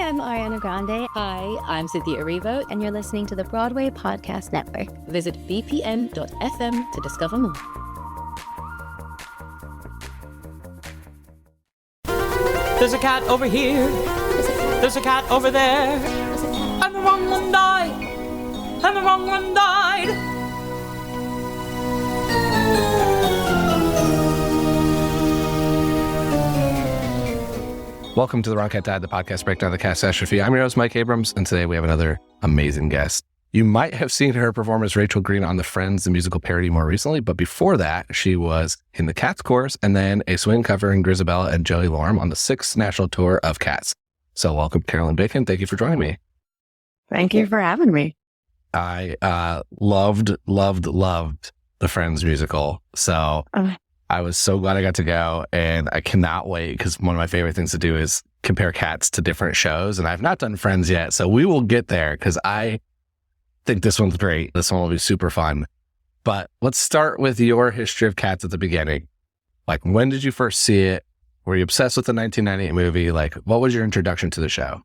I'm Ariana Grande. Hi, I'm Cynthia Erivo. And you're listening to the Broadway Podcast Network. Visit bpn.fm to discover more. There's a cat over here. There's a cat over there. And the wrong one died. And the wrong one died. Welcome to The Wrong Cat Died, the podcast breakdown of the catastrophe. I'm your host, Mike Abrams, and today we have another amazing guest. You might have seen her perform as Rachel Green on the Friends, the musical parody more recently, but before that, she was in the Cats chorus and then a swing covering Grisabella and Joey Lorem on the 6th national tour of Cats. So welcome, Carolyn Bacon. Thank you for joining me. Thank you for having me. I loved the Friends musical. So I was so glad I got to go, and I cannot wait because one of my favorite things to do is compare Cats to different shows, and I've not done Friends yet, so we will get there because I think this one's great. This one will be super fun. But let's start with your history of Cats at the beginning. Like, when did you first see it? Were you obsessed with the 1998 movie? Like, what was your introduction to the show?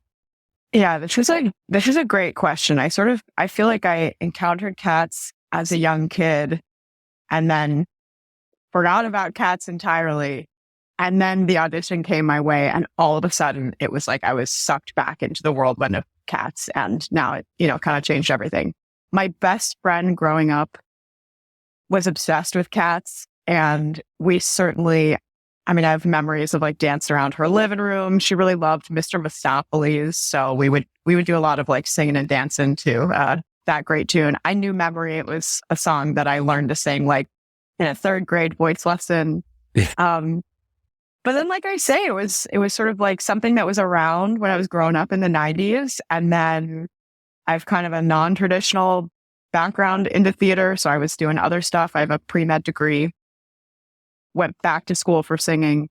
Yeah, this is a great question. I feel like I encountered Cats as a young kid and then forgot about Cats entirely. And then the audition came my way, and all of a sudden it was like I was sucked back into the whirlwind of Cats. And now it, kind of changed everything. My best friend growing up was obsessed with Cats. And we certainly, I have memories of like dancing around her living room. She really loved Mr. Mistopheles. So we would do a lot of like singing and dancing to that great tune. I knew Memory. It was a song that I learned to sing like in a 3rd grade voice lesson. But then, like I say, it was sort of like something that was around when I was growing up in the 90s. And then I've kind of a non-traditional background into theater. So I was doing other stuff. I have a pre-med degree, went back to school for singing.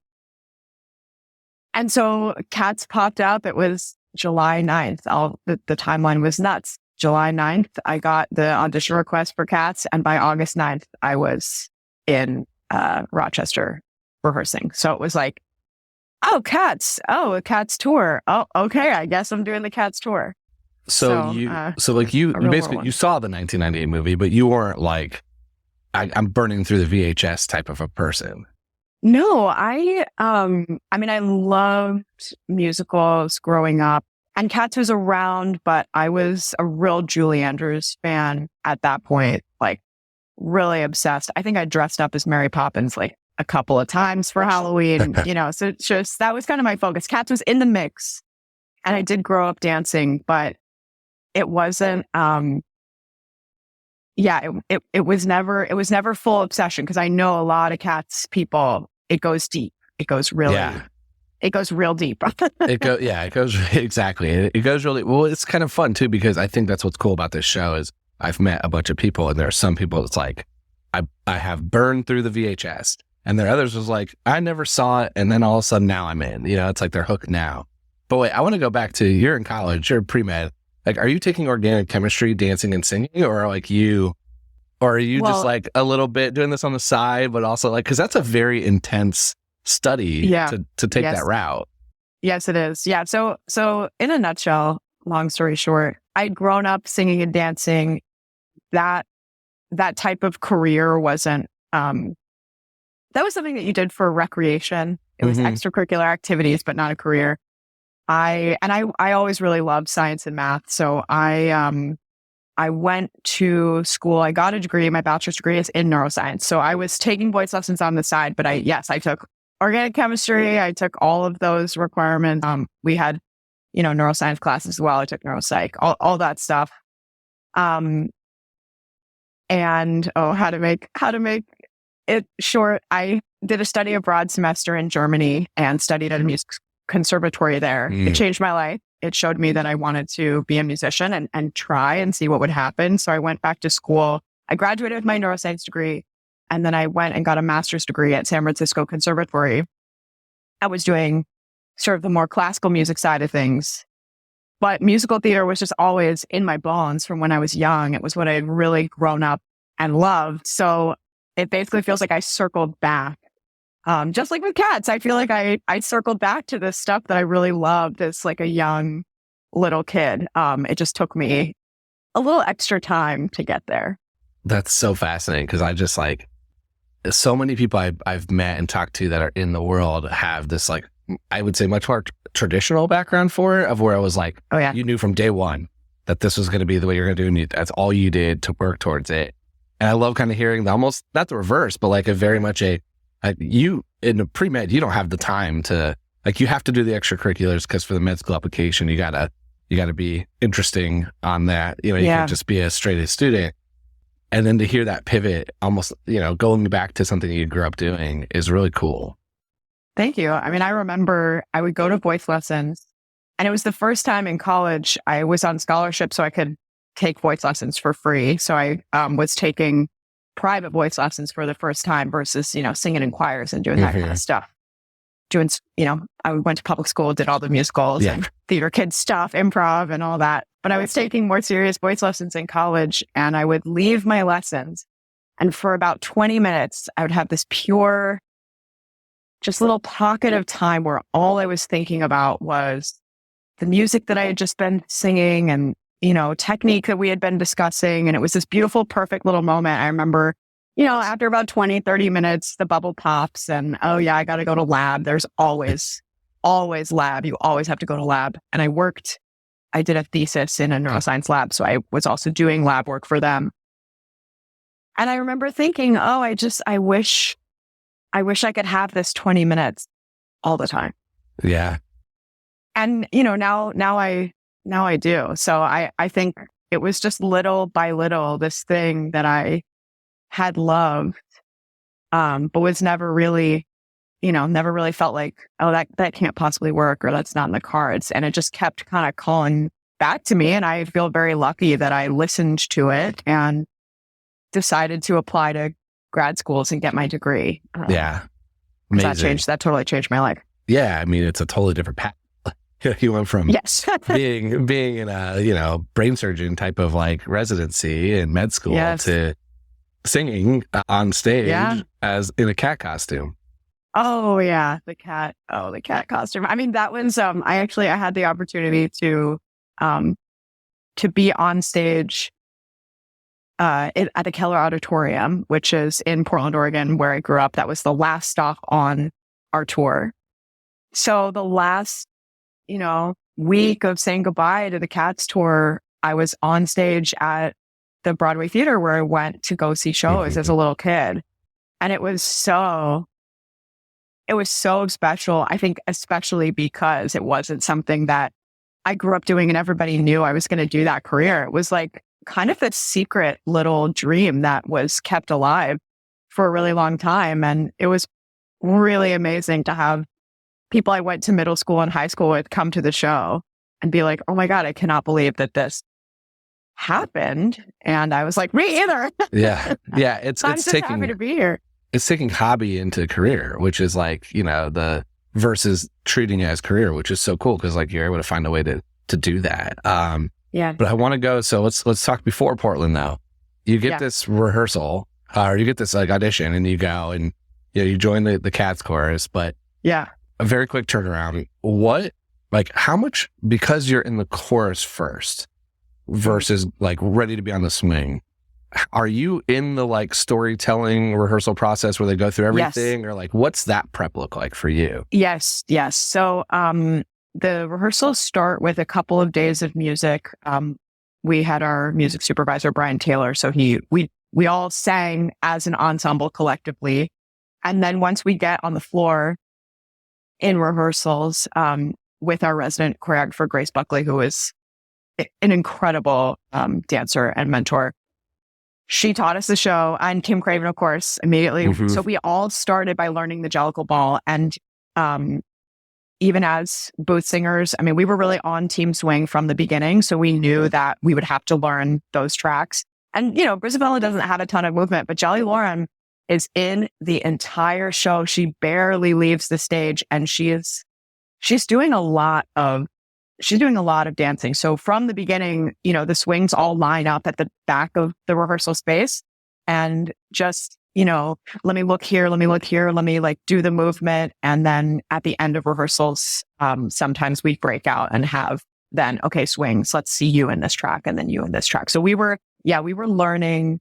And so Cats popped up. It was July 9th. The timeline was nuts. July 9th, I got the audition request for Cats. And by August 9th, I was in Rochester rehearsing. So it was like, oh, Cats. Oh, a Cats tour. Oh, okay. I guess I'm doing the Cats tour. So you basically, you saw the 1998 movie, but you weren't like, I'm burning through the VHS type of a person. No, I loved musicals growing up, and Cats was around, but I was a real Julie Andrews fan at that point, like really obsessed. I think I dressed up as Mary Poppins like a couple of times for Halloween, so it's just, that was kind of my focus. Cats was in the mix, and I did grow up dancing, but it wasn't, it was never full obsession, because I know a lot of Cats people, it goes deep. It goes real deep. It goes exactly. It goes really well. It's kind of fun too, because I think that's what's cool about this show is I've met a bunch of people, and there are some people that's like, I have burned through the VHS, and there are others was like, I never saw it, and then all of a sudden now I'm in. It's like they're hooked now. But wait, I want to go back to, you're in college, you're pre-med. Like, are you taking organic chemistry, dancing and singing, or are you just like a little bit doing this on the side, but also like, because that's a very intense study to take that route. Yes, it is. Yeah. So in a nutshell, long story short, I'd grown up singing and dancing. That type of career wasn't, that was something that you did for recreation. It was extracurricular activities, but not a career. I always really loved science and math. So I went to school. I got a degree. My bachelor's degree is in neuroscience. So I was taking voice lessons on the side, but I took organic chemistry. I took all of those requirements. We had, neuroscience classes as well. I took neuropsych, all that stuff. And how to make it short. I did a study abroad semester in Germany and studied at a music conservatory there. It changed my life. It showed me that I wanted to be a musician and try and see what would happen. So I went back to school. I graduated with my neuroscience degree, and then I went and got a master's degree at San Francisco Conservatory. I was doing sort of the more classical music side of things, but musical theater was just always in my bones from when I was young. It was what I had really grown up and loved. So it basically feels like I circled back. Just like with Cats, I feel like I circled back to this stuff that I really loved as like a young little kid. It just took me a little extra time to get there. That's so fascinating because I just like so many people I've met and talked to that are in the world have this like, I would say much more traditional background for it, of where I was like, oh yeah, you knew from day one that this was going to be the way you're going to do it. And that's all you did to work towards it. And I love kind of hearing the almost, not the reverse, but like a very much you in a pre-med, you don't have the time to, like, you have to do the extracurriculars because for the med school application, you gotta be interesting on that. You know, you can't just be a straight A student. And then to hear that pivot, almost, you know, going back to something you grew up doing is really cool. Thank you. I mean, I remember I would go to voice lessons, and it was the first time in college I was on scholarship, so I could take voice lessons for free. So I was taking private voice lessons for the first time versus, you know, singing in choirs and doing that kind of stuff. I went to public school, did all the musicals and theater kids stuff, improv and all that. But I was taking more serious voice lessons in college, and I would leave my lessons. And for about 20 minutes, I would have this pure, just little pocket of time where all I was thinking about was the music that I had just been singing and, you know, technique that we had been discussing. And it was this beautiful, perfect little moment. I remember, you know, after about 20, 30 minutes, the bubble pops and, oh yeah, I got to go to lab. There's always lab. You always have to go to lab. And I did a thesis in a neuroscience lab. So I was also doing lab work for them. And I remember thinking, oh, I wish I could have this 20 minutes all the time. Yeah. And, you know, now I do. So I think it was just little by little, this thing that I had loved, but was never really felt like, oh, that can't possibly work, or that's not in the cards. And it just kept kind of calling back to me. And I feel very lucky that I listened to it and decided to apply to grad schools and get my degree. Yeah. Amazing. That totally changed my life. Yeah. I mean, it's a totally different path. You went from being in a, you know, brain surgeon type of like residency in med school to singing on stage as in a cat costume. Oh yeah. The cat costume. I mean, that was, I had the opportunity to be on stage at the Keller Auditorium, which is in Portland, Oregon, where I grew up. That was the last stop on our tour. So the last, you know, week of saying goodbye to the Cats tour, I was on stage at the Broadway theater where I went to go see shows as a little kid. And it was so special. I think especially because it wasn't something that I grew up doing and everybody knew I was going to do that career. It was like kind of this secret little dream that was kept alive for a really long time. And it was really amazing to have people I went to middle school and high school with come to the show and be like, oh my God, I cannot believe that this happened. And I was like, me either. Yeah. It's taking, happy to be here. It's taking hobby into career, which is like, you know, the versus treating it as career, which is so cool because like you're able to find a way to do that. But I want to go. So let's talk before Portland though. You get this rehearsal or you get this like audition and you go and you join the Cats chorus, but a very quick turnaround. How much, because you're in the chorus first versus like ready to be on the swing, are you in the like storytelling rehearsal process where they go through everything or like, what's that prep look like for you? Yes. So, the rehearsals start with a couple of days of music. We had our music supervisor, Brian Taylor. So we all sang as an ensemble collectively. And then once we get on the floor in rehearsals, with our resident choreographer, Grace Buckley, who is an incredible dancer and mentor, she taught us the show, and Kim Craven, of course, immediately. So we all started by learning the Jellicle ball. And even as booth singers, I mean, we were really on Team Swing from the beginning. So we knew that we would have to learn those tracks. And, you know, Brisabella doesn't have a ton of movement, but Jelly Lauren is in the entire show. She barely leaves the stage, and she's doing a lot of dancing. So from the beginning, you know, the swings all line up at the back of the rehearsal space, and just, you know, let me look here, let me like do the movement. And then at the end of rehearsals, sometimes we break out and have then, okay, swings, let's see you in this track and then you in this track. So we were learning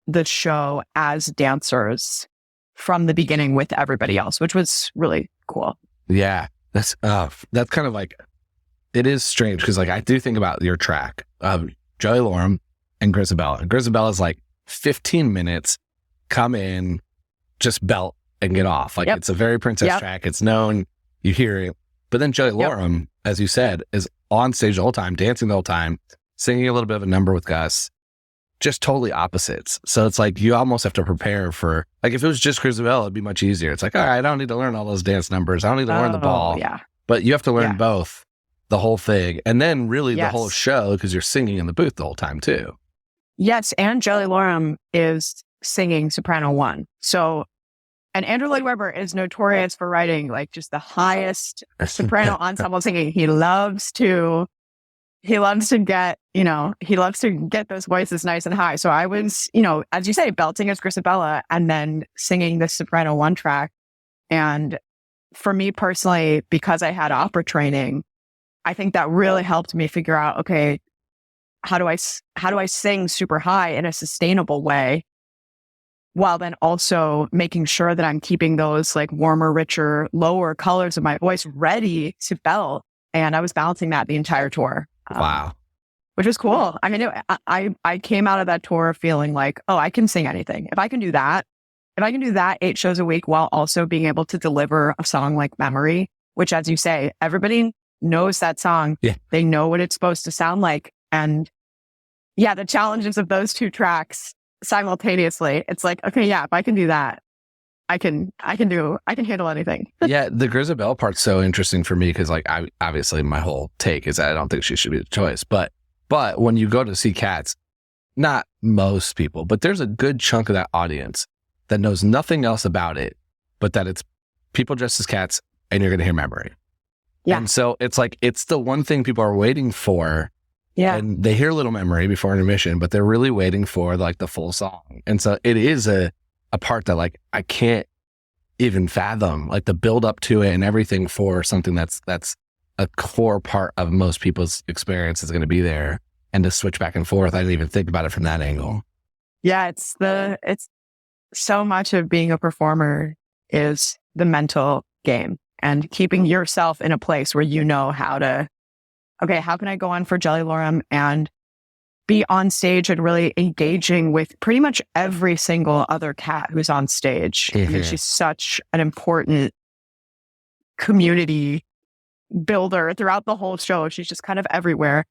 the show as dancers from the beginning with everybody else, which was really cool. Yeah. That's kind of like, it is strange because like I do think about your track of Joey Loram and Grisabella. Grisabella's like 15 minutes, come in, just belt and get off. Like it's a very princess track. It's known, you hear it. But then Joey Loram, as you said, is on stage the whole time, dancing the whole time, singing a little bit of a number with Gus, just totally opposites. So it's like you almost have to prepare for, like if it was just Grisabella, it'd be much easier. It's like, all right, I don't need to learn all those dance numbers. I don't need to learn the ball. Yeah. But you have to learn both, the whole thing. And then really the whole show because you're singing in the booth the whole time too. Yes. And Jelly Loram is singing soprano 1. So, and Andrew Lloyd Webber is notorious for writing like just the highest soprano ensemble singing. He loves to get, he loves to get those voices nice and high. So I was, as you say, belting as Grisabella and then singing the soprano 1 track. And for me personally, because I had opera training, I think that really helped me figure out, okay, how do I sing super high in a sustainable way while then also making sure that I'm keeping those like warmer, richer, lower colors of my voice ready to belt. And I was balancing that the entire tour. Wow. Which was cool. I mean, I came out of that tour feeling like, oh, I can sing anything. If I can do that 8 shows a week while also being able to deliver a song like Memory, which as you say, everybody knows that song. Yeah. They know what it's supposed to sound like. And yeah, the challenges of those 2 tracks simultaneously, it's like, okay, yeah, if I can do that, I can handle anything. Yeah, the Grisabelle part's so interesting for me because like obviously my whole take is that I don't think she should be the choice. But when you go to see Cats, not most people, but there's a good chunk of that audience that knows nothing else about it, but that it's people dressed as cats and you're going to hear Memory. Yeah. And so it's like, it's the one thing people are waiting for. Yeah. And they hear Little Memory before intermission, but they're really waiting for like the full song. And so it is a part that like, I can't even fathom like the build up to it and everything for something that's a core part of most people's experience is going to be there. And to switch back and forth, I didn't even think about it from that angle. Yeah. It's so much of being a performer is the mental game and keeping yourself in a place where you know how to, okay, how can I go on for Jelly Loram and be on stage and really engaging with pretty much every single other cat who's on stage. I mean, she's such an important community builder throughout the whole show. She's just kind of everywhere.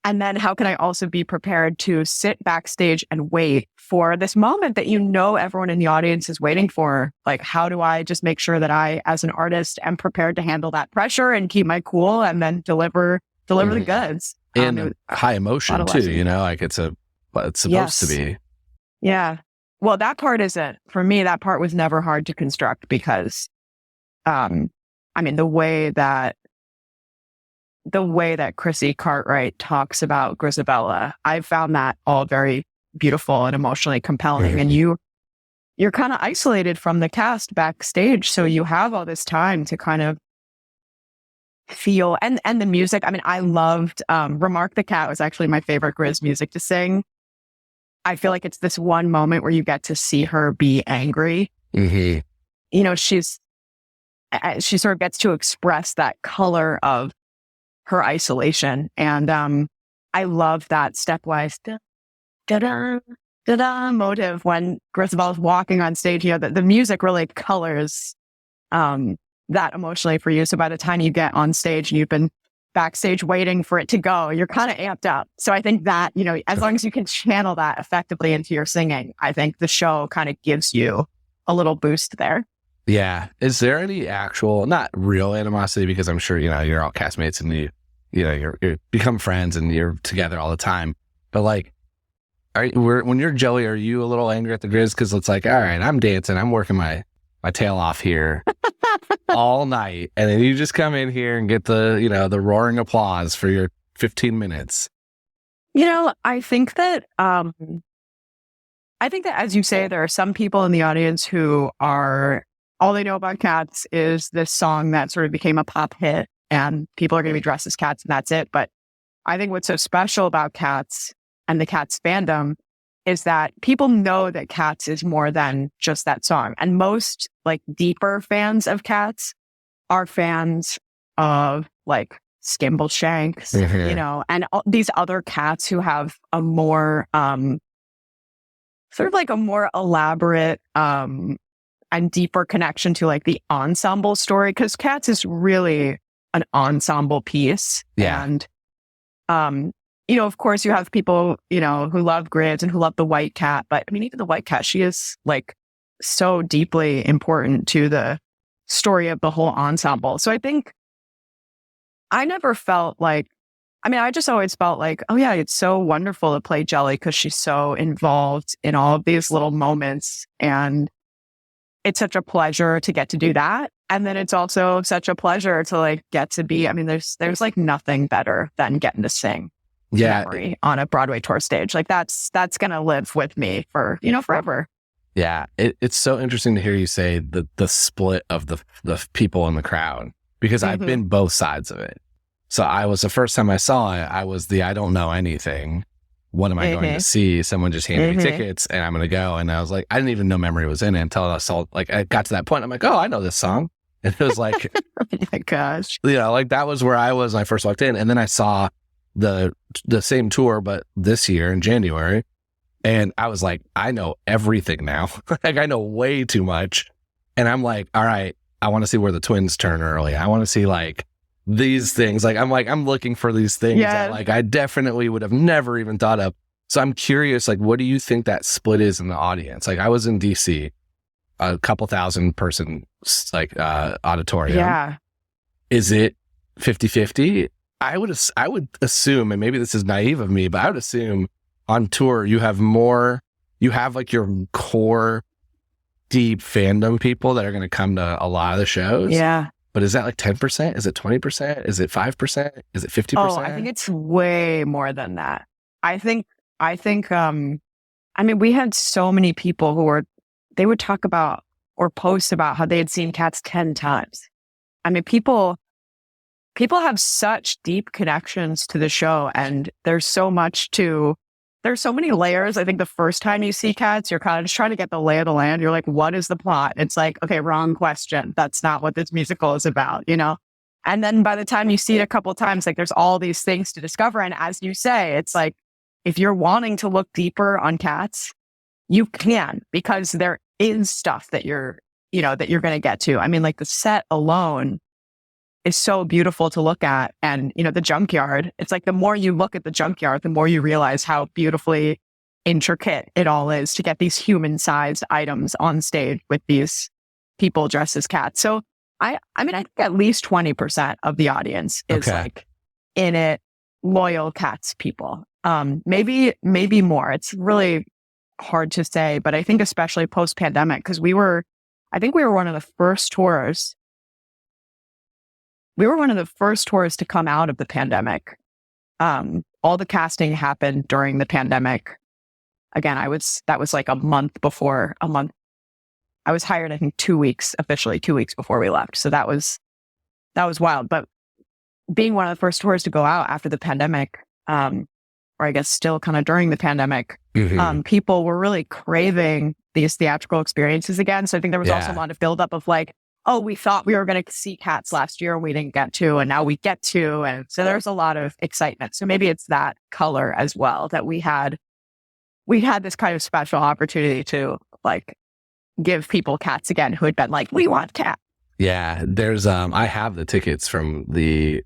And then how can I also be prepared to sit backstage and wait for this moment that everyone in the audience is waiting for? Like, how do I just make sure that I, as an artist, am prepared to handle that pressure and keep my cool and then deliver the goods? And high emotion too, like it's supposed to be. Yeah. Well, that part isn't. For me, that part was never hard to construct because, the way that Chrissie Cartwright talks about Grisabella, I found that all very beautiful and emotionally compelling. And you're kind of isolated from the cast backstage. So you have all this time to kind of feel and the music. I mean, I loved Remark the Cat was actually my favorite Grizz music to sing. I feel like it's this one moment where you get to see her be angry. Mm-hmm. She sort of gets to express that color of her isolation. And I love that stepwise da-da motive when Grisabelle is walking on stage. The music really colors that emotionally for you. So by the time you get on stage and you've been backstage waiting for it to go, you're kind of amped up. So I think that, as long as you can channel that effectively into your singing, I think the show kind of gives you a little boost there. Yeah. Is there any actual, not real animosity, because I'm sure, you're all castmates and you become friends and you're together all the time. But like, when you're Joey, are you a little angry at the Grizz? Cause it's like, all right, I'm dancing, I'm working my tail off here all night. And then you just come in here and get the roaring applause for your 15 minutes. I think that as you say, there are some people in the audience who are, all they know about Cats is this song that sort of became a pop hit. and people are going to be dressed as cats and that's it. But I think what's so special about Cats and the Cats fandom is that people know that Cats is more than just that song. And most like deeper fans of Cats are fans of like Skimbleshanks, you know, and these other cats who have a more, sort of like a more elaborate, and deeper connection to like the ensemble story. Cause Cats is really an ensemble piece. Yeah. And, you know, of course you have people, you know, who love Grids and who love the White Cat. But I mean, even the White Cat, she is like so deeply important to the story of the whole ensemble. So I think I never felt like, I mean, I just always felt like, oh yeah, it's so wonderful to play Jelly because she's so involved in all of these little moments. And it's such a pleasure to get to do that. And then it's also such a pleasure to like get to be, I mean, there's like nothing better than getting to sing memory on a Broadway tour stage. Like that's going to live with me for, you know, forever. Yeah. It's so interesting to hear you say the split of the people in the crowd, because I've been both sides of it. So the first time I saw it, I was I don't know anything. What am I going to see? Someone just handed me tickets and I'm going to go. And I was like, I didn't even know Memory was in it until I saw, like, I got to that point. I'm like, oh, I know this song. And it was like, oh my gosh. You know, like that was where I was when I first walked in. And then I saw the same tour, but this year in January. And I was like, I know everything now. Like I know way too much. And I'm like, all right, I want to see where the twins turn early. I want to see like these things. Like I'm looking for these things that like I definitely would have never even thought of. So I'm curious, like, what do you think that split is in the audience? Like I was in DC, a couple thousand person like auditorium. Yeah. Is it 50-50? I would assume, and maybe this is naive of me, but I would assume on tour you have like your core deep fandom people that are going to come to a lot of the shows. Yeah. But is that like 10%? Is it 20%? Is it 5%? Is it 50%? Oh, I think it's way more than that. I think, I mean, we had so many people they would talk about or post about how they had seen Cats 10 times. I mean, people have such deep connections to the show, and there's so many layers. I think the first time you see Cats, you're kind of just trying to get the lay of the land. You're like, what is the plot? It's like, okay, wrong question. That's not what this musical is about, you know? And then by the time you see it a couple of times, like there's all these things to discover. And as you say, it's like, if you're wanting to look deeper on Cats, you can, because there is stuff that you're going to get to. I mean, like the set alone is so beautiful to look at. And, you know, the junkyard, it's like the more you look at the junkyard, the more you realize how beautifully intricate it all is to get these human-sized items on stage with these people dressed as cats. So I mean, I think at least 20% of the audience is like in it, loyal Cats people. Maybe more. It's really hard to say, but I think especially post-pandemic, because I think we were one of the first tours. We were one of the first tours to come out of the pandemic. All the casting happened during the pandemic. Again, that was like a month. I was hired, I think, officially 2 weeks before we left. So that was wild. But being one of the first tours to go out after the pandemic, or I guess still kind of during the pandemic, people were really craving these theatrical experiences again. So I think there was also a lot of buildup of like, oh, we thought we were going to see Cats last year and we didn't get to, and now we get to. And so there's a lot of excitement. So maybe it's that color as well, that we had this kind of special opportunity to like give people Cats again who had been like, we want Cats. Yeah. There's, I have the tickets from the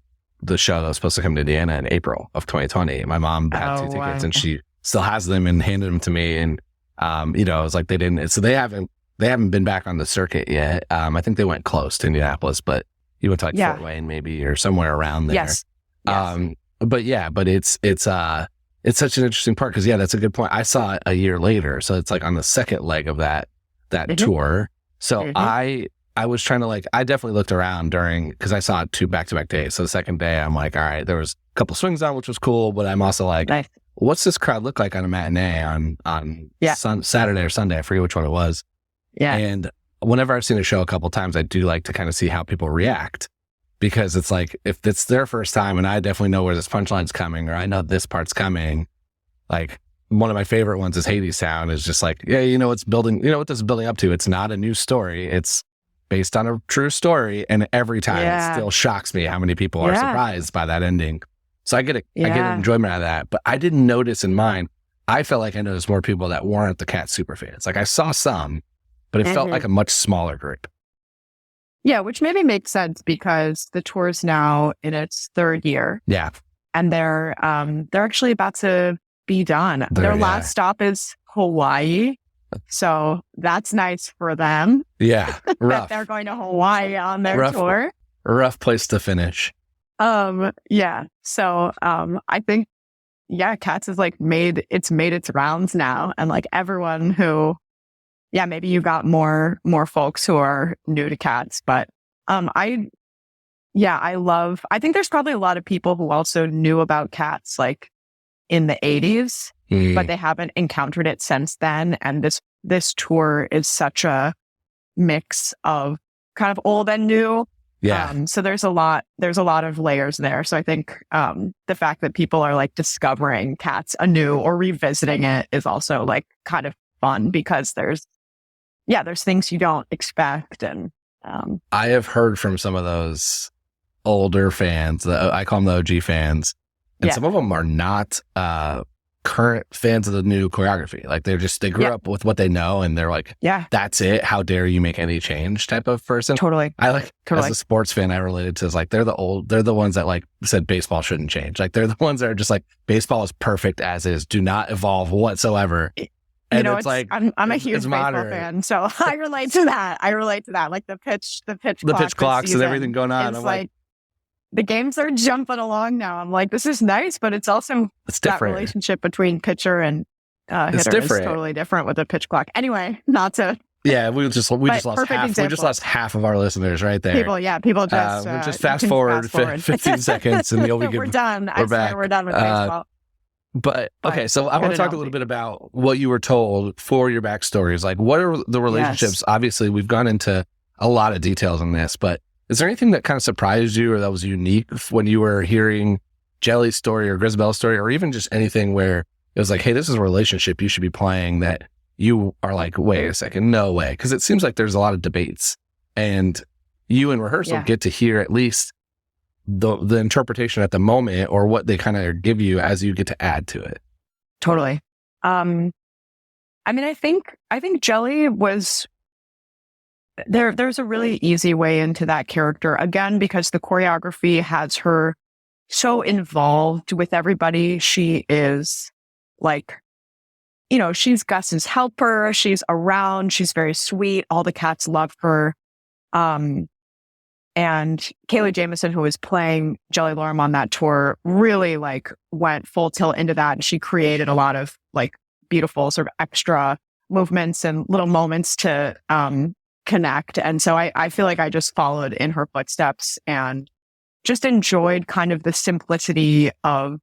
show that was supposed to come to Indiana in April of 2020. My mom had 2 tickets and she still has them and handed them to me. And, you know, it was like they haven't been back on the circuit yet. I think they went close to Indianapolis, but you went to like Fort Wayne maybe, or somewhere around there. Yes. But it's such an interesting part, because that's a good point. I saw it a year later, so it's like on the second leg of that tour. So I was trying to I definitely looked around because I saw it 2 back-to-back days. So the second day I'm like, all right, there was a couple swings on, which was cool, but I'm also like, nice. What's this crowd look like on a matinee on Saturday or Sunday? I forget which one it was. Yeah. And whenever I've seen a show a couple times, I do like to kind of see how people react. because it's like, if it's their first time and I definitely know where this punchline's coming, or I know this part's coming, like one of my favorite ones is Hadestown is just like, yeah, you know, it's building, you know what this is building up to. It's not a new story. It's based on a true story. And every time it still shocks me how many people are surprised by that ending. So I get enjoyment out of that, but I didn't notice in mine. I felt like I noticed more people that weren't the Cat super fans. Like I saw some, but it felt like a much smaller group. Yeah, which maybe makes sense because the tour is now in its third year. Yeah. And they're actually about to be done. Their last stop is Hawaii. So that's nice for them. Yeah. Rough. That they're going to Hawaii on their tour. Rough place to finish. Yeah. So I think Cats has like made its rounds now. And like everyone who maybe you got more folks who are new to Cats, but I think there's probably a lot of people who also knew about Cats like in the 80s, but they haven't encountered it since then. And this tour is such a mix of kind of old and new. Yeah. So there's a lot of layers there. So I think the fact that people are like discovering Cats anew or revisiting it is also like kind of fun because there's things you don't expect. And I have heard from some of those older fans, I call them the OG fans, and some of them are not current fans of the new choreography. Like they grew up with what they know, and they're like, that's it. How dare you make any change type of person. Totally. As a sports fan, I related to like, they're the ones that like said baseball shouldn't change. Like they're the ones that are just like, baseball is perfect as is. Do not evolve whatsoever. And it's like, I'm a huge baseball fan, so I relate to that. Like the pitch clocks and everything going on. I'm like, the games are jumping along now. I'm like, this is nice, but it's also that relationship between pitcher and hitter is totally different with a pitch clock. Anyway, not to. Yeah, we just lost half of our listeners right there. People just fast forward 15 seconds and you'll be good. We're done. We're back. We're done with baseball. But okay, so I want to talk a little bit about what you were told for your backstories. Like, what are the relationships? Yes. Obviously, we've gone into a lot of details on this, but is there anything that kind of surprised you or that was unique when you were hearing Jelly's story or Grisabella's story, or even just anything where it was like, hey, this is a relationship you should be playing that you are like, wait a second, no way. Because it seems like there's a lot of debates, and you in rehearsal get to hear at least the interpretation at the moment, or what they kind of give you as you get to add to it. Totally. I mean, I think Jelly was there's a really easy way into that character, again, because the choreography has her so involved with everybody. She is like, she's Gus's helper. She's around. She's very sweet. All the cats love her. And Kaylee Jamison, who was playing Jelly Lorem on that tour, really like went full tilt into that. And she created a lot of like beautiful sort of extra movements and little moments to connect. And so I feel like I just followed in her footsteps and just enjoyed kind of the simplicity of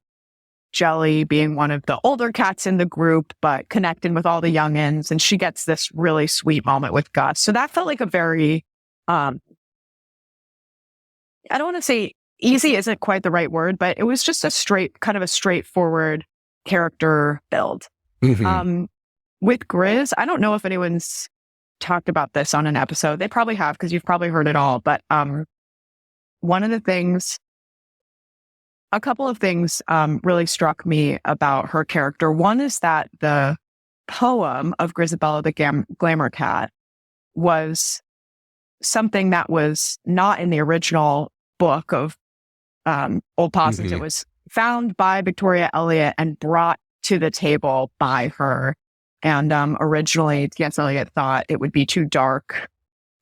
Jelly being one of the older cats in the group, but connecting with all the youngins. And she gets this really sweet moment with Gus. So that felt like a very, I don't want to say easy isn't quite the right word, but it was just a straightforward character build. Mm-hmm. With Grizz, I don't know if anyone's talked about this on an episode. They probably have, because you've probably heard it all. But a couple of things really struck me about her character. One is that the poem of Grizabella the Glamour Cat was something that was not in the original book of Old Possums. Mm-hmm. It was found by Victoria Elliott and brought to the table by her. And originally, T.S. Eliot thought it would be too dark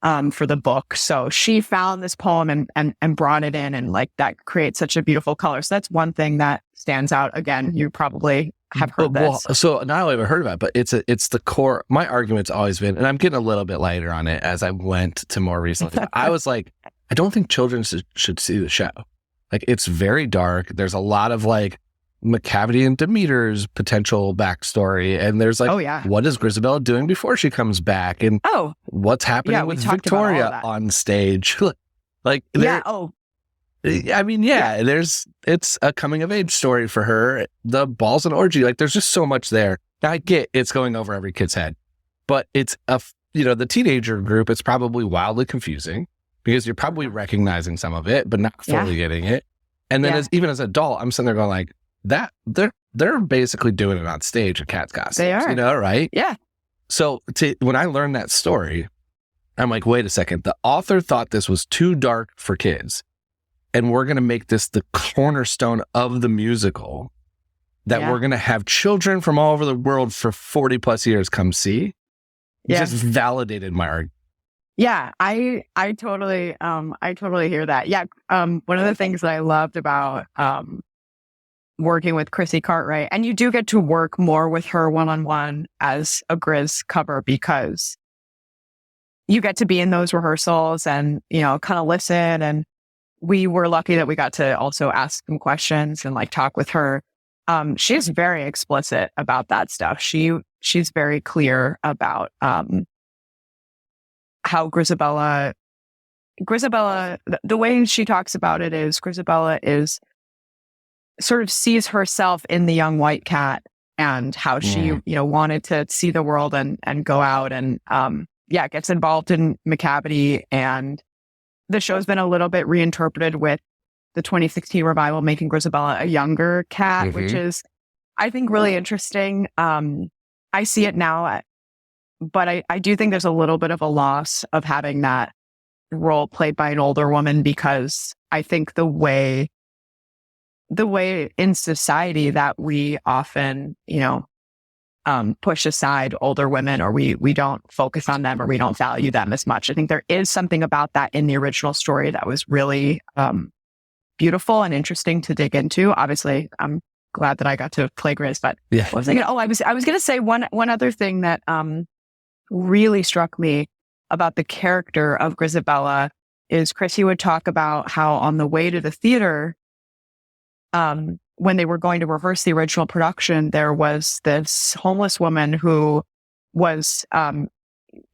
for the book. So she found this poem and brought it in, and like that creates such a beautiful color. So that's one thing that stands out. Again, you probably have heard this. So not only have I heard about it, but it's the core. My argument's always been, and I'm getting a little bit lighter on it as I went to more recently. I was like, I don't think children should see the show. Like, it's very dark. There's a lot of like Macavity and Demeter's potential backstory, and there's like, what is Grizabella doing before she comes back, and what's happening with Victoria on stage? Like, I mean, yeah, it's a coming of age story for her. The ball's an orgy. Like, there's just so much there. I get it's going over every kid's head, but it's the teenager group, it's probably wildly confusing because you're probably recognizing some of it, but not fully getting it. And then even as an adult, I'm sitting there going like that, they're basically doing it on stage at Cats Costumes. They are. Right? Yeah. So when I learned that story, I'm like, wait a second. The author thought this was too dark for kids. And we're going to make this the cornerstone of the musical that we're going to have children from all over the world for 40 plus years come see. It just validated my argument. Yeah, I totally hear that. Yeah. One of the things that I loved about working with Chrissie Cartwright, and you do get to work more with her one-on-one as a Grizz cover because you get to be in those rehearsals and, kind of listen. And we were lucky that we got to also ask some questions and like talk with her. She's very explicit about that stuff. She's very clear about how Grizabella, the way she talks about it is Grizabella is sort of sees herself in the young white cat and how she, wanted to see the world and go out and, gets involved in Macavity. And the show's been a little bit reinterpreted with the 2016 revival, making Grizabella a younger cat, which is, I think, really interesting. I see it now, but I do think there's a little bit of a loss of having that role played by an older woman, because I think the way in society that we often, push aside older women, or we don't focus on them, or we don't value them as much. I think there is something about that in the original story that was really beautiful and interesting to dig into. Obviously, I'm glad that I got to play Grizz, but what was I thinking? I was going to say one other thing that really struck me about the character of Grizabella is Chrissie would talk about how on the way to the theater, when they were going to rehearse the original production, there was this homeless woman who was,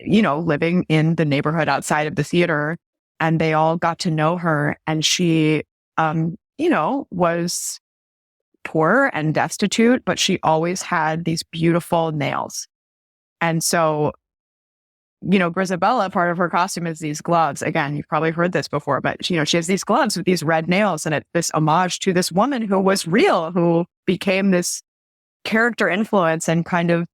living in the neighborhood outside of the theater, and they all got to know her. And she, was poor and destitute, but she always had these beautiful nails. And so, Grizabella, part of her costume is these gloves. Again, you've probably heard this before, but she has these gloves with these red nails, and it's this homage to this woman who was real, who became this character influence, and kind of,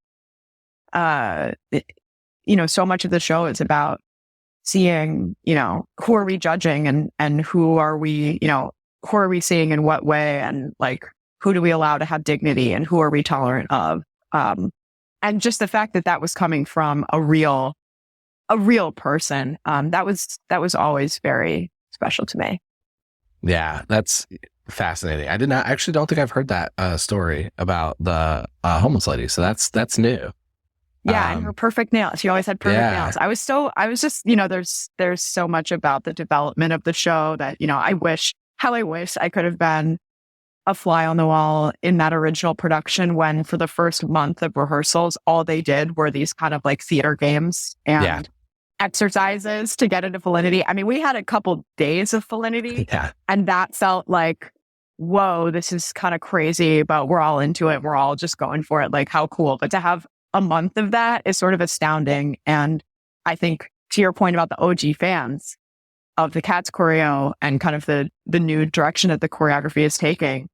so much of the show is about seeing, who are we judging and who are we, who are we seeing in what way, and like, who do we allow to have dignity and who are we tolerant of? And just the fact that was coming from a real person, that was always very special to me. Yeah, that's fascinating. I don't think I've heard that story about the homeless lady. So that's new. Yeah, and her perfect nails. She always had perfect nails. I was just, there's so much about the development of the show that, I wish I could have been a fly on the wall in that original production, when for the first month of rehearsals, all they did were these kind of like theater games and exercises to get into Felinity. I mean, we had a couple days of Felinity and that felt like, whoa, this is kind of crazy, but we're all into it. We're all just going for it. Like, how cool. But to have a month of that is sort of astounding. And I think, to your point about the OG fans of the Cats choreo and kind of the new direction that the choreography is taking,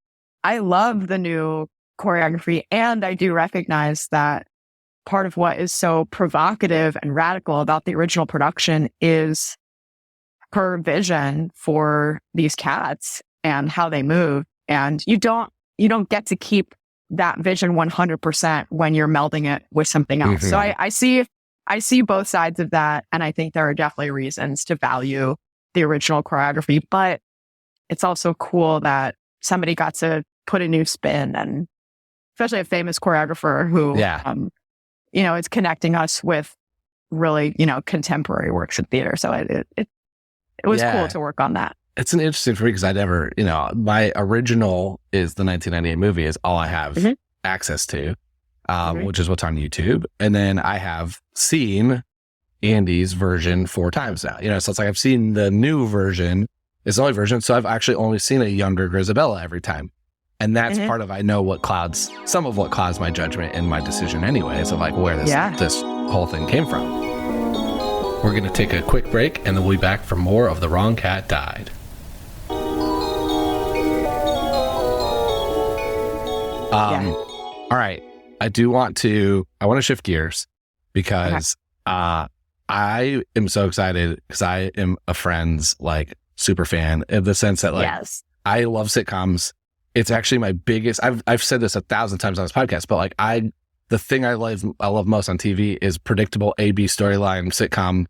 I love the new choreography, and I do recognize that part of what is so provocative and radical about the original production is her vision for these cats and how they move. And you don't get to keep that vision 100% when you're melding it with something else. So I see both sides of that, and I think there are definitely reasons to value the original choreography, but it's also cool that somebody got to put a new spin, and especially a famous choreographer who, is connecting us with really, contemporary works of theater. So it was cool to work on that. It's an interesting for me because I never, my original is the 1998 movie is all I have access to, which is what's on YouTube. And then I have seen Andy's version 4 times now, so it's like I've seen the new version is the only version. So I've actually only seen a younger Grisabella every time. And that's part of, I know some of what clouds my judgment and my decision anyways of like where this whole thing came from. We're going to take a quick break and then we'll be back for more of The Wrong Cat Died. All right. I want to shift gears because I am so excited because I am a Friends like super fan in the sense that like I love sitcoms. It's actually my biggest, I've said this 1,000 times on this podcast, but like the thing I love most on TV is predictable A/B storyline sitcom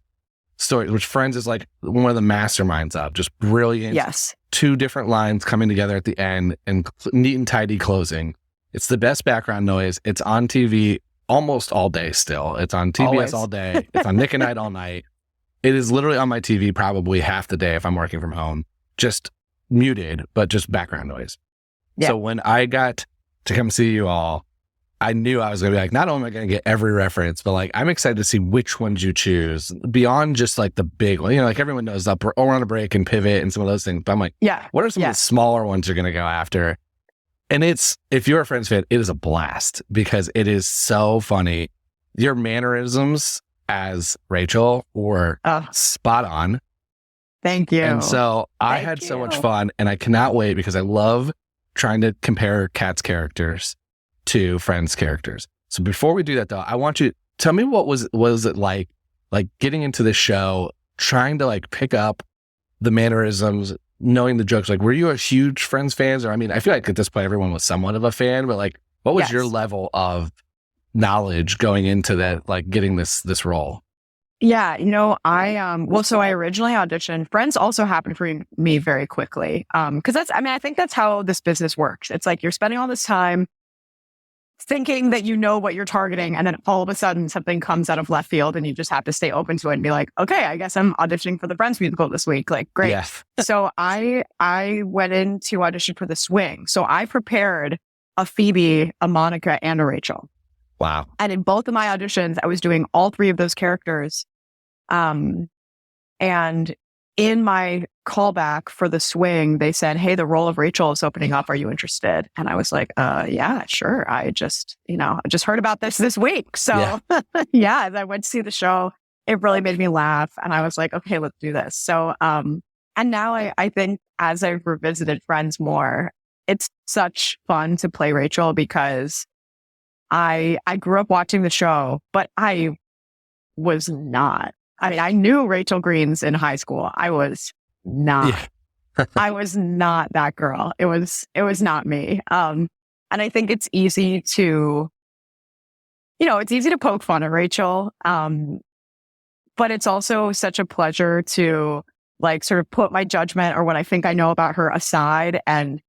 stories, which Friends is like one of the masterminds of, just brilliant. Yes. 2 different lines coming together at the end and neat and tidy closing. It's the best background noise. It's on TV almost all day still. It's on TBS Always. All day. It's on Nick and Night all night. It is literally on my TV probably half the day if I'm working from home, just muted, but just background noise. Yeah. So when I got to come see you all, I knew I was going to be like, not only am I going to get every reference, but like, I'm excited to see which ones you choose beyond just like the big one. You know, like everyone knows up or on a break and pivot and some of those things. But I'm like, what are some of the smaller ones you're going to go after? And if you're a Friends fan, it is a blast because it is so funny. Your mannerisms as Rachel were spot on. Thank you. And so I had so much fun and I cannot wait because I love trying to compare Kat's characters to Friends characters. So before we do that though, I want you to tell me what was it like getting into the show, trying to like pick up the mannerisms, knowing the jokes. Like, were you a huge Friends fans? Or I mean, I feel like at this point everyone was somewhat of a fan, but like, what was your level of knowledge going into that, like getting this role? Yeah, I originally auditioned. Friends also happened for me very quickly. Because I think that's how this business works. It's like you're spending all this time thinking that you know what you're targeting, and then all of a sudden something comes out of left field and you just have to stay open to it and be like, okay, I guess I'm auditioning for the Friends musical this week. Like, great. Yeah. So I went in to audition for The Swing. So I prepared a Phoebe, a Monica, and a Rachel. Wow. And in both of my auditions, I was doing all 3 of those characters. And in my callback for The Swing, they said, hey, the role of Rachel is opening up. Are you interested? And I was like, yeah, sure. I just heard about this week. So yeah, as I went to see the show, it really made me laugh. And I was like, okay, let's do this. So, and now I think as I've revisited Friends more, it's such fun to play Rachel because I grew up watching the show, but I was not. I mean, I knew Rachel Green's in high school. I was not. Yeah. I was not that girl. It was not me. And I think it's easy to, poke fun at Rachel. But it's also such a pleasure to like sort of put my judgment or what I think I know about her aside and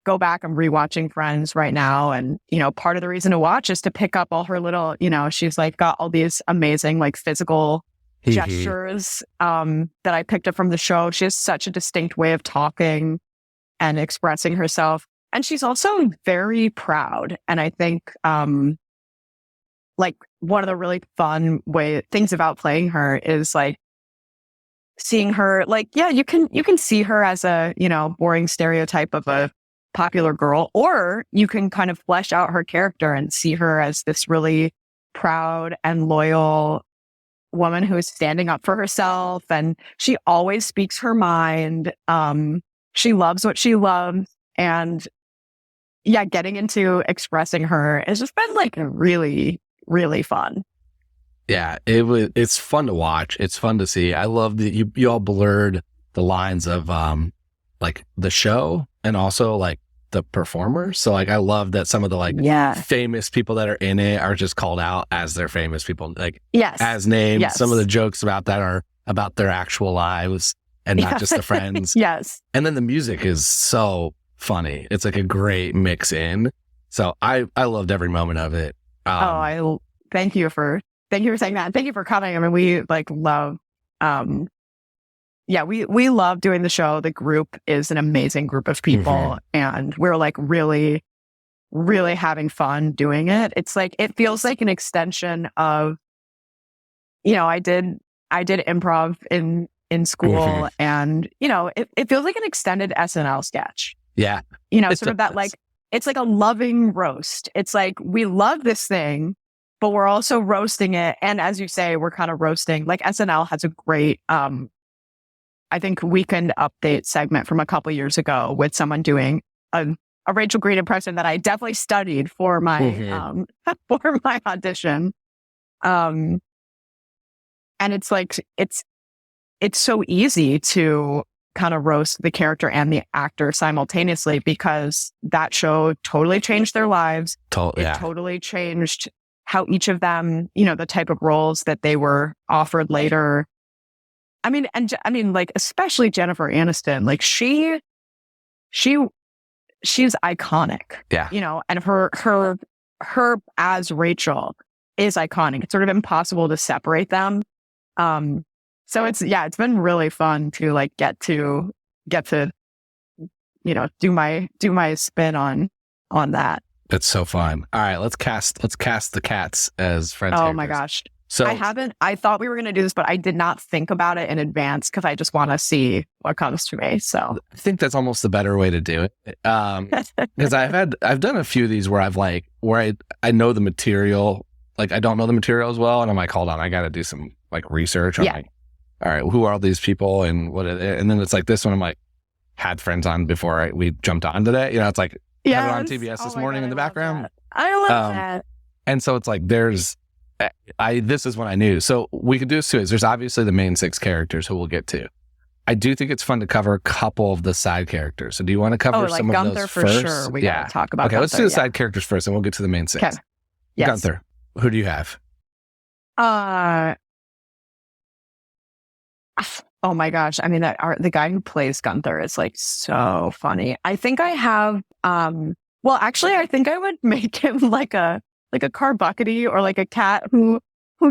go back. I'm rewatching Friends right now. And, part of the reason to watch is to pick up all her little, she's like got all these amazing like physical gestures that I picked up from the show. She has such a distinct way of talking and expressing herself. And she's also very proud. And I think like one of the really fun things about playing her is like seeing her like, yeah, you can see her as a, boring stereotype of a popular girl, or you can kind of flesh out her character and see her as this really proud and loyal woman who is standing up for herself, and she always speaks her mind. She loves what she loves, and yeah, getting into expressing her has just been like really, really fun. Yeah, it's fun to watch. It's fun to see. I love that you all blurred the lines of like the show and also like the performers. So like I love that some of the like famous people that are in it are just called out as their famous people, like as names. Yes. Some of the jokes about that are about their actual lives and not just the Friends. Yes. And then the music is so funny. It's like a great mix in. So I loved every moment of it. Thank you for saying that. Thank you for coming. I mean, we like love, we love doing the show. The group is an amazing group of people, and we're like really, really having fun doing it. It's like, it feels like an extension of, I did improv in in school. Mhm. And, you know, it feels like an extended SNL sketch. Yeah. You know, It sort of that does. like, it's like a loving roast. It's like, we love this thing, but we're also roasting it. And as you say, we're kind of roasting. Like SNL has a great, I think, Weekend Update segment from a couple years ago with someone doing a Rachel Green impression that I definitely studied for my Mhm. for my audition. And it's like it's so easy to kind of roast the character and the actor simultaneously because that show totally changed their lives. It Yeah. totally changed how each of them, you know, the type of roles that they were offered later. I mean, like, especially Jennifer Aniston, like she's iconic. Yeah. You know, and her as Rachel is iconic. It's sort of impossible to separate them. So it's been really fun to like get to, you know, do my spin on that. It's so fun. All right, let's cast the cats as friends. Oh my characters. gosh. So I thought we were going to do this, but I did not think about it in advance because I just want to see what comes to me. So I think that's almost the better way to do it. Because I've done a few of these where I know the material, like I don't know the material as well. And I'm like, hold on, I got to do some like research. I'm like, all right, who are all these people and what are they? And then it's like this one, I'm like, had friends on before we jumped on today. You know, it's like, have it on TBS this morning in the background. I love that. And so it's like, this is what I knew. So we could do this too. There's obviously the main 6 characters who we'll get to. I do think it's fun to cover a couple of the side characters. So do you want to cover like some Gunther of those for first? sure. We got to talk about Okay, Gunther, let's do the side characters first and we'll get to the main 6. Okay. Yes. Gunther, who do you have? Oh my gosh. I mean, the guy who plays Gunther is like so funny. I think I have, well, actually, I think I would make him like a Carbuckety or like a cat who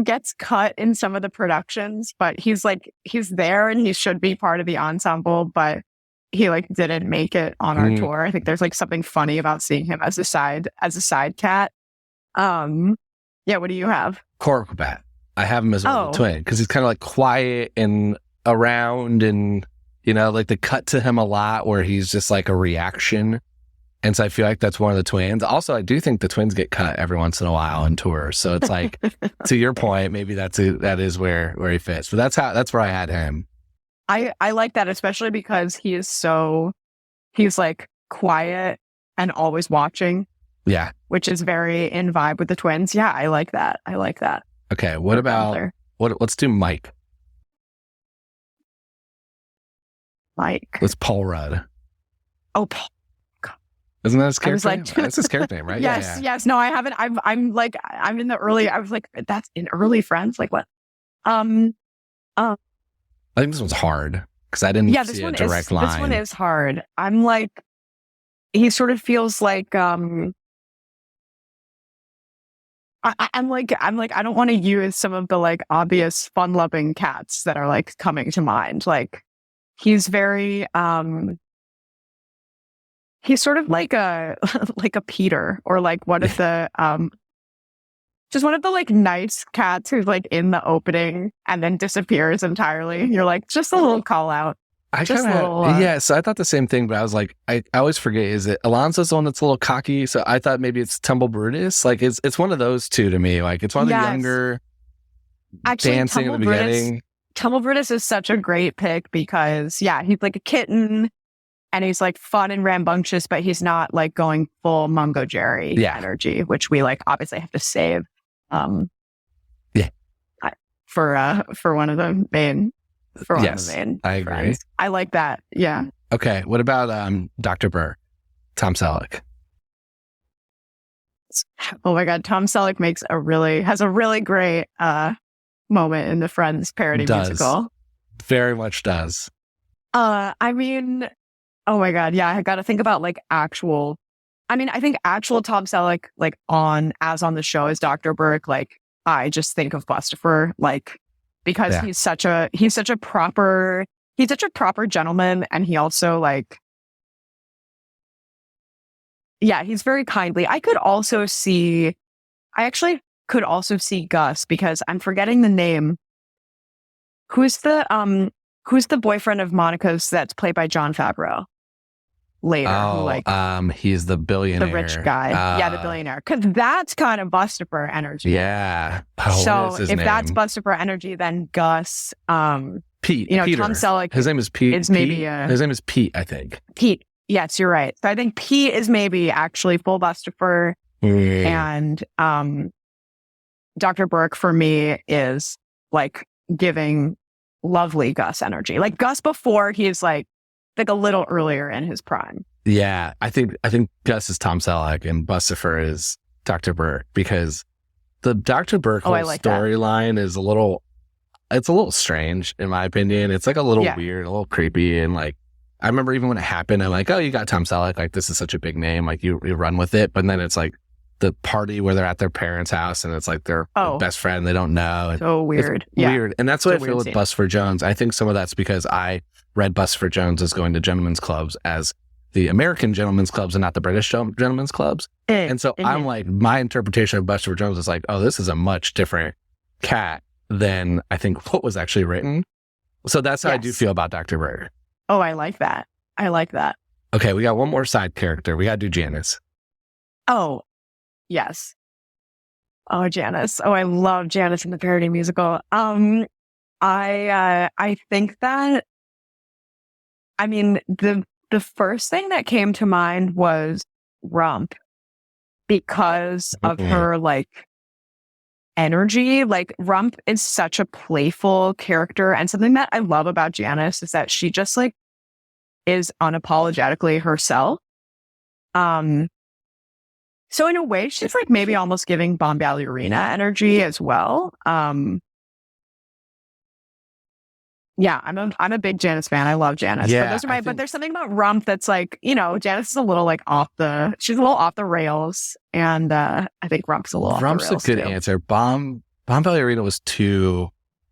gets cut in some of the productions, but he's there and he should be part of the ensemble, but he like didn't make it on our tour. I think there's like something funny about seeing him as a side cat. Yeah. What do you have? Corkbat. I have him as a twin because he's kind of like quiet and around, and you know, like they cut to him a lot where he's just like a reaction. And so I feel like that's one of the twins. Also, I do think the twins get cut every once in a while on tours. So it's like, to your point, maybe that is where he fits. But that's where I had him. I like that, especially because he's like quiet and always watching. Yeah. Which is very in vibe with the twins. Yeah, I like that. Okay. Let's do Mike. That's Paul Rudd. Oh, Paul. Isn't that his character name? Like, That's his character name, right? Yes. No, I haven't. I'm in the early. I was like, that's in early Friends. Like what? I think this one's hard because I didn't see a direct line. This one is hard. I'm like, he sort of feels like I'm like, I don't want to use some of the like obvious fun-loving cats that are like coming to mind. Like, he's very he's sort of like a Peter, or like one of the just one of the like nice cats who's like in the opening and then disappears entirely. You're like, just a little call out. So I thought the same thing, but I was like, I always forget, is it Alonso's the one that's a little cocky? So I thought maybe it's Tumble Brutus. Like it's one of those two to me. Like it's one of the younger, actually, dancing in the beginning. Tumble Brutus is such a great pick because he's like a kitten and he's like fun and rambunctious, but he's not like going full Mungo Jerry energy, which we like obviously have to save. For one of the main. I agree. Friends. I like that. Yeah. Okay. What about Dr. Burr, Tom Selleck? Oh my God, Tom Selleck has a really great moment in the Friends parody musical. Very much does. I mean, oh my God, yeah. I got to think about like actual. I mean, I think actual Tom Selleck, like on the show as Dr. Burke, like I just think of Bustifer, like. Because he's such a proper gentleman, and he also like, he's very kindly. I actually could also see Gus, because I'm forgetting the name. Who's the who's the boyfriend of Monica's that's played by Jon Favreau later? He's the billionaire. The rich guy. The billionaire. Because that's kind of Bustopher energy. Yeah. So if that's Bustopher energy, then Gus, Pete. Tom Selleck. His name is Pete. His name is Pete, I think. Pete. Yes, you're right. So I think Pete is maybe actually full Bustopher. And Dr. Burke for me is like giving lovely Gus energy. Like Gus before he's like a little earlier in his prime. Yeah. I think Gus is Tom Selleck and Bustopher is Dr. Burke, because the Dr. Burke whole storyline is a little strange in my opinion. It's like a little weird, a little creepy. And like, I remember even when it happened, I'm like, oh, you got Tom Selleck. Like, this is such a big name. Like, you run with it. But then it's like the party where they're at their parents' house and it's like their best friend they don't know. So weird. Weird. And that's what I feel with Bustopher Jones. I think some of that's because I read Bustopher Jones as going to gentlemen's clubs as the American gentlemen's clubs and not the British gentlemen's clubs. And so I'm like, my interpretation of Bustopher Jones is like, oh, this is a much different cat than I think what was actually written. So that's how I do feel about Dr. Burke. Oh, I like that. Okay, we got one more side character. We got to do Janice. Oh, yes. Oh, Janice. Oh, I love Janice in the parody musical. I think that, I mean, the first thing that came to mind was Rump because of her like energy. Like Rump is such a playful character, and something that I love about Janice is that she just like is unapologetically herself. So in a way, she's like maybe almost giving Bomb Ballerina energy as well. Yeah, I'm a big Janice fan. I love Janice. Yeah, but there's something about Rump that's like, Janice is a little like she's a little off the rails, and I think Rump's a little off the rails. Rump's a good answer. Bomb Ballerina was too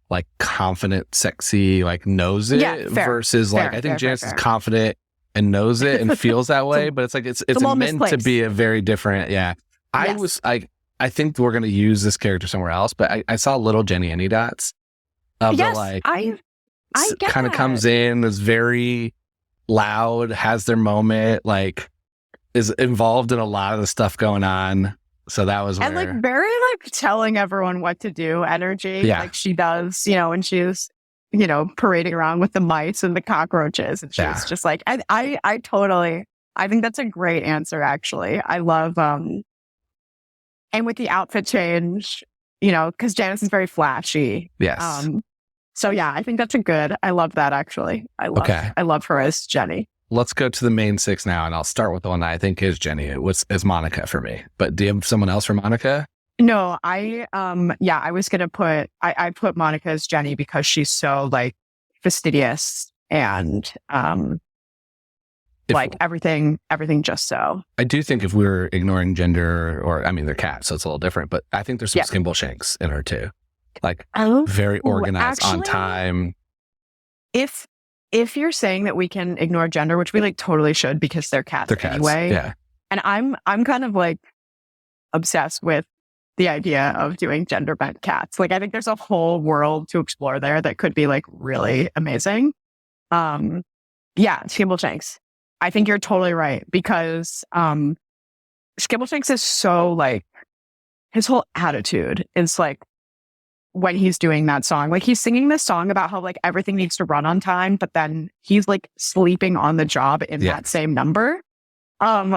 like confident, sexy, like knows it versus like I think Janice is confident and knows it and feels that way, but it's like it's meant misplaced. To be a very different. Yeah, yes. I think we're gonna use this character somewhere else, but I saw little Jenny Any Dots of the like. I get kind of comes in, is very loud, has their moment, like is involved in a lot of the stuff going on. So that was and like very like telling everyone what to do energy, like she does, when she's parading around with the mice and the cockroaches, and she's just like I think that's a great answer actually. I love and with the outfit change, because Janice is very flashy. Yes. So yeah, I think that's I love that actually. I love her as Jenny. Let's go to the main six now, and I'll start with the one that I think is Jenny. Is Monica for me. But do you have someone else for Monica? No, I was gonna put I put Monica as Jenny because she's so like fastidious and like everything just so. I do think if we were ignoring gender, or I mean they're cats, so it's a little different, but I think there's some Skimble Shanks in her too. Like very organized, actually, on time. If you're saying that we can ignore gender, which we like totally should because they're cats anyway. Yeah. And I'm kind of like obsessed with the idea of doing gender bent cats. Like I think there's a whole world to explore there that could be like really amazing. Skimble Shanks. I think you're totally right because Skimble Shanks is so like his whole attitude is like when he's doing that song, like he's singing this song about how like everything needs to run on time, but then he's like sleeping on the job in that same number.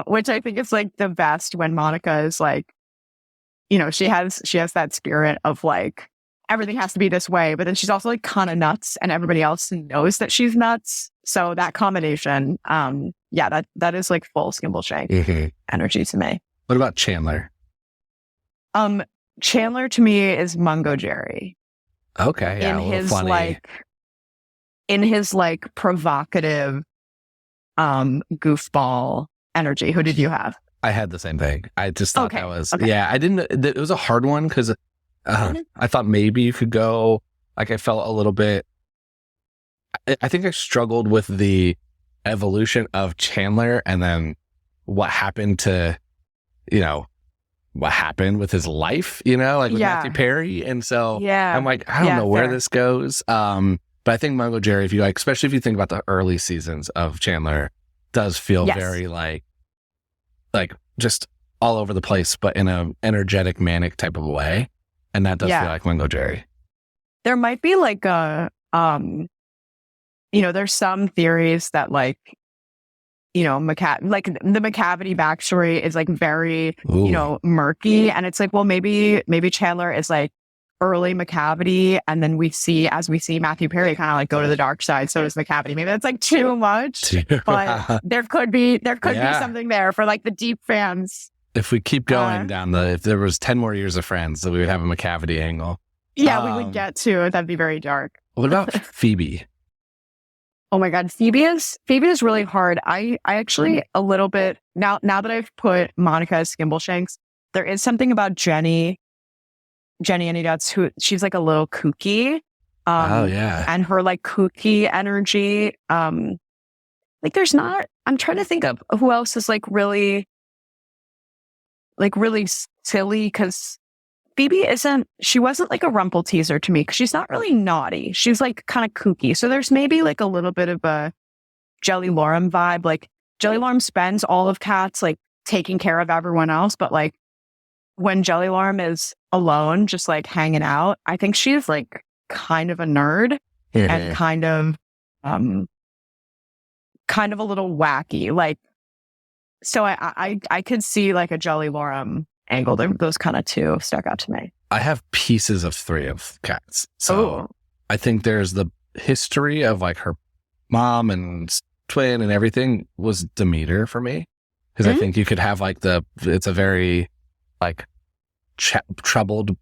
Which I think is like the best when Monica is like, she has that spirit of like everything has to be this way, but then she's also like kind of nuts and everybody else knows that she's nuts. So that combination, that is like full Skimble Shank energy to me. What about Chandler? Chandler to me is Mungo Jerry. Okay, yeah, in his provocative, goofball energy. Who did you have? I had the same thing. I just thought that was I didn't. It was a hard one because I thought maybe you could go. Like I felt a little bit. I think I struggled with the evolution of Chandler and then what happened to, what happened with his life, with Matthew Perry. And so I'm like, I don't know where this goes. But I think Mungo Jerry, if you like, especially if you think about the early seasons of Chandler, does feel very like just all over the place, but in a energetic, manic type of way. And that does feel like Mungo Jerry. There might be like there's some theories that like, like the McCavity backstory is like very, murky. And it's like, well, maybe Chandler is like early McCavity. And then as we see Matthew Perry kind of like go to the dark side. So is McCavity. Maybe that's like too much, but there could be something there for like the deep fans. If we keep going if there was 10 more years of Friends, then we would have a McCavity angle. Yeah, we would get to it. That'd be very dark. What about Phoebe? Oh my God, Phoebe is really hard. I actually a little bit now that I've put Monica as Skimbleshanks, there is something about Jenny Anynuts who she's like a little kooky. And her like kooky energy. Like there's not. I'm trying to think of who else is like really silly because Phoebe she wasn't like a rumple teaser to me because she's not really naughty. She's like kind of kooky. So there's maybe like a little bit of a Jelly Lorem vibe. Like Jelly Lorem spends all of Cats like taking care of everyone else. But like when Jelly Lorem is alone, just like hanging out, I think she's like kind of a nerd and kind of a little wacky. Like, so I could see like a Jelly Lorem angle. Those kind of two stuck out to me. I have pieces of 3 of Cats. So I think there's the history of like her mom and twin and everything was Demeter for me. Because I think you could have like it's a very like troubled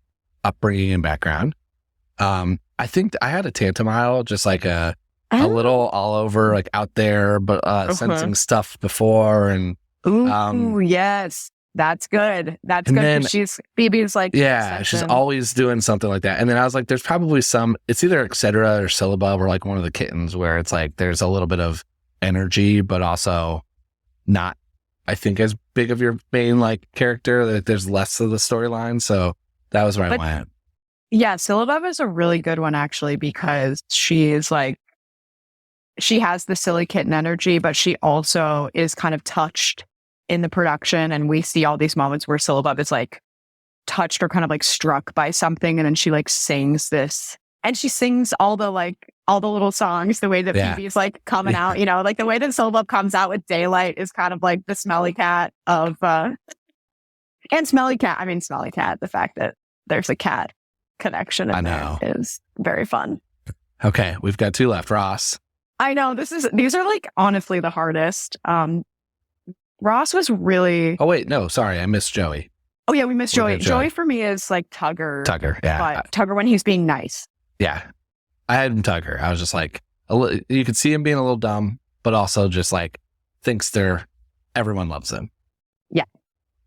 upbringing and background. I think I had a Tantamile, just like a little all over, like out there, but sensing stuff before. And yes. That's good. That's good. Phoebe's like, she's always doing something like that. And then I was like, there's probably it's either Etc. or Syllabub or like one of the kittens where it's like, there's a little bit of energy, but also not, I think, as big of your main like character. That there's less of the storyline. So that was where I went. Yeah. Syllabub is a really good one actually, because she has the silly kitten energy, but she also is kind of touched in the production, and we see all these moments where Syllabub is like touched or kind of like struck by something, and then she like sings this, and she sings all the little songs the way that Phoebe's like coming out, like the way that Syllabub comes out with Daylight is kind of like the Smelly Cat of and Smelly Cat. The fact that there's a cat connection in there is very fun. Okay, we've got 2 left. Ross. I know these are like honestly the hardest. Ross was really... Oh, wait. No, sorry. I missed Joey. Oh, yeah. We missed Joey. Joey for me is like Tugger. Yeah. But Tugger when he's being nice. Yeah. I had him Tugger. I was just like, you could see him being a little dumb, but also just like thinks everyone loves him. Yeah.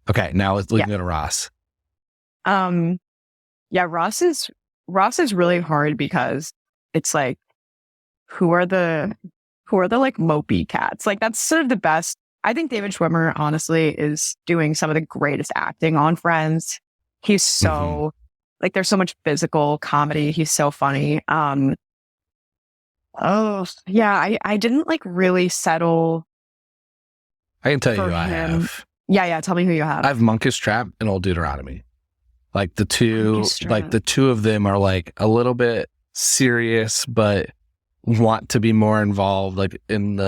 Okay. Now we can go to Ross. Yeah. Ross is really hard because it's like, who are the like mopey cats? Like that's sort of the best. I think David Schwimmer, honestly, is doing some of the greatest acting on Friends. He's so, like, there's so much physical comedy. He's so funny. I didn't, like, really settle. I can tell you who I have. Yeah, tell me who you have. I have Monkish Trap and Old Deuteronomy. Like, the two of them are, like, a little bit serious, but want to be more involved, like, in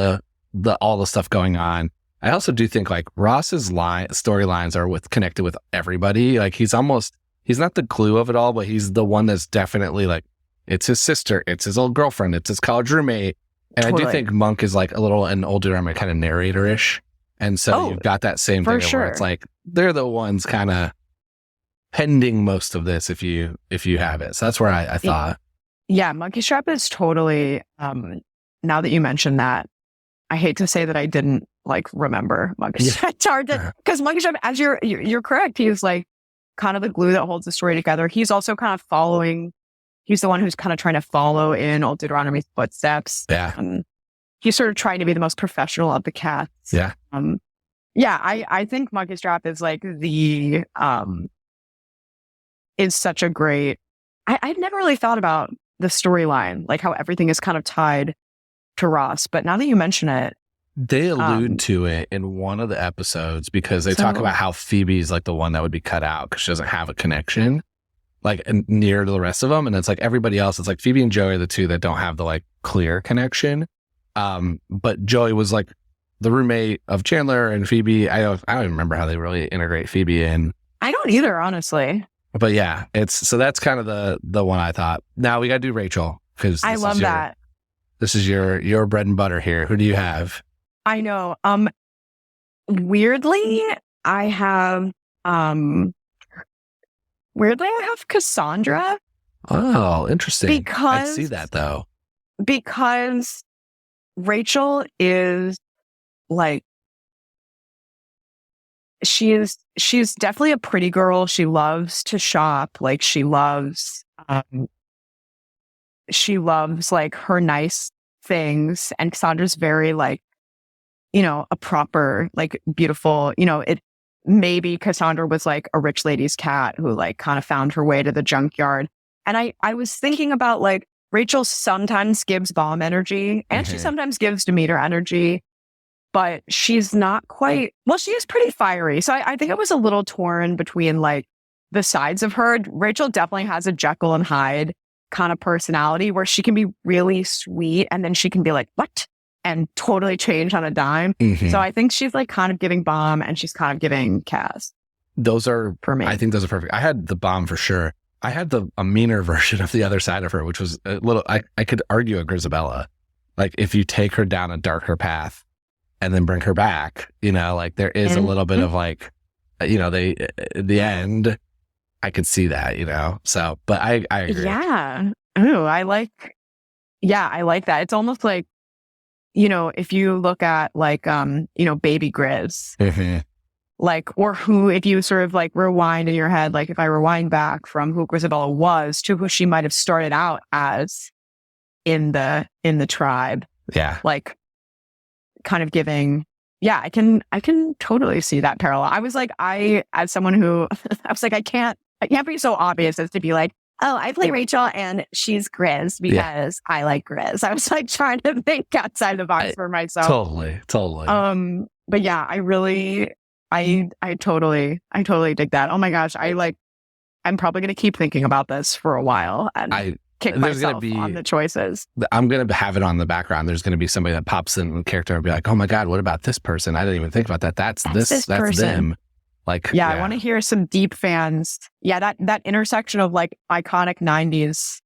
all the stuff going on. I also do think like Ross's storylines are connected with everybody. Like he's not the glue of it all, but he's the one that's definitely like, it's his sister, it's his old girlfriend, it's his college roommate. And totally. I do think Monk is like a little an older Deuteronomy kind of narrator-ish. And so you've got that same thing where it's like, they're the ones kind of pending most of this if you have it. So that's where I thought. Yeah, Monkey Strap is totally, now that you mentioned that, I hate to say that I didn't like remember Monkey Strap. It's hard to, because Monkey Strap, as you're correct, he's like kind of the glue that holds the story together. He's also kind of he's the one who's kind of trying to follow in Old Deuteronomy's footsteps. Yeah. He's sort of trying to be the most professional of the cats. Yeah. I think Monkey Strap is like is such a great, I'd never really thought about the storyline, like how everything is kind of tied to Ross. But now that you mention it, they allude to it in one of the episodes because they talk about how Phoebe's like the one that would be cut out because she doesn't have a connection like near to the rest of them. And it's like everybody else, it's like Phoebe and Joey are the two that don't have the like clear connection. But Joey was like the roommate of Chandler, and Phoebe, I don't even remember how they really integrate Phoebe in. I don't either, honestly. But yeah, so that's kind of the one I thought. Now we got to do Rachel because I love that. This is your bread and butter here. Who do you have? I know. Weirdly, I have Cassandra. Oh, interesting. Because I see that though. Because Rachel is like, she's definitely a pretty girl. She loves to shop. Like she loves like her nice things. And Cassandra's very like, a proper, like beautiful, it maybe Cassandra was like a rich lady's cat who like kind of found her way to the junkyard. And I was thinking about like Rachel sometimes gives Bomb energy and she sometimes gives Demeter energy, but she's not quite, well, she is pretty fiery. So I think I was a little torn between like the sides of her. Rachel definitely has a Jekyll and Hyde kind of personality where she can be really sweet and then she can be like, what? And totally change on a dime. So I think she's like kind of giving Bomb and she's kind of giving Cass. Those are, for me. I think those are perfect. I had the Bomb for sure. I had a meaner version of the other side of her, which was a little, I could argue a Grisabella. Like if you take her down a darker path and then bring her back, like there is a little bit of like, the end, I could see that, so, but I agree. Yeah. Ooh, I like that. It's almost like, if you look at like, baby Grizz, like, or who, if you sort of like rewind in your head, like if I rewind back from who Grisabella was to who she might have started out as in the tribe. Yeah. Like kind of giving, I can totally see that parallel. I was like, as someone who, I was like, I can't be so obvious as to be like, oh, I play Rachel and she's Grizz because I like Grizz. I was like trying to think outside the box for myself. Totally. But yeah, I totally dig that. Oh my gosh. I'm probably going to keep thinking about this for a while and kick myself on the choices. I'm going to have it on the background. There's going to be somebody that pops in the character and be like, oh my God, what about this person? I didn't even think about that. That's them. Like, I want to hear some deep fans. Yeah. That intersection of like iconic 90s,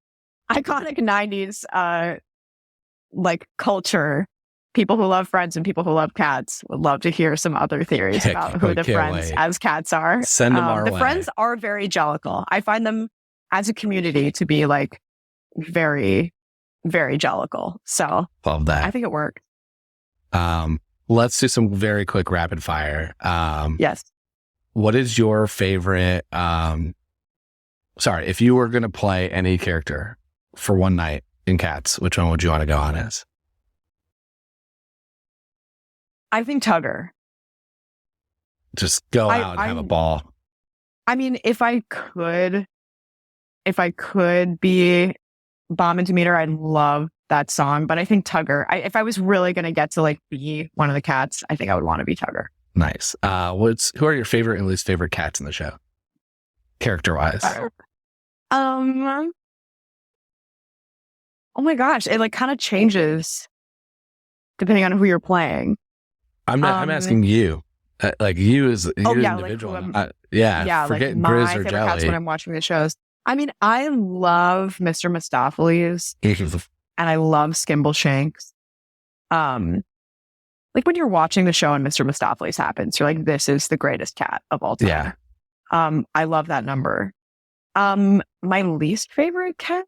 like culture. People who love Friends and people who love Cats would love to hear some other theories about who the Friends as Cats are. Send them our way. The Friends are very Jellicle. I find them as a community to be like very, very Jellicle. So love that. I think it worked. Let's do some very quick rapid fire. Yes. What is your favorite? If you were going to play any character for one night in Cats, which one would you want to go on as? I think Tugger. Just go out and have a ball. I mean, if I could be Bomb and Demeter, I'd love that song. But I think Tugger. If I was really going to get to like be one of the cats, I think I would want to be Tugger. Nice. Who are your favorite and least favorite cats in the show, character wise? Oh my gosh, it like kind of changes depending on who you're playing. I'm asking you. Like you as an individual. Like forget like Grizz my or favorite Jelly. cats when I'm watching the shows. I mean, I love Mr. Mistopheles and I love Skimble Shanks. Like when you're watching the show and Mr. Mistopheles happens, you're like, this is the greatest cat of all time. Yeah. I love that number. My least favorite cat?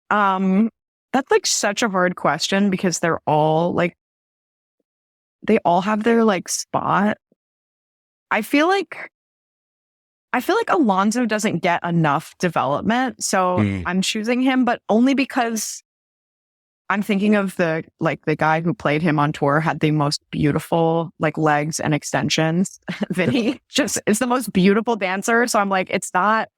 That's like such a hard question because they're all like, they all have their like spot. I feel like Alonzo doesn't get enough development. So I'm choosing him, but only because I'm thinking of the guy who played him on tour had the most beautiful like legs and extensions. Vinny just is the most beautiful dancer. So I'm like, it's not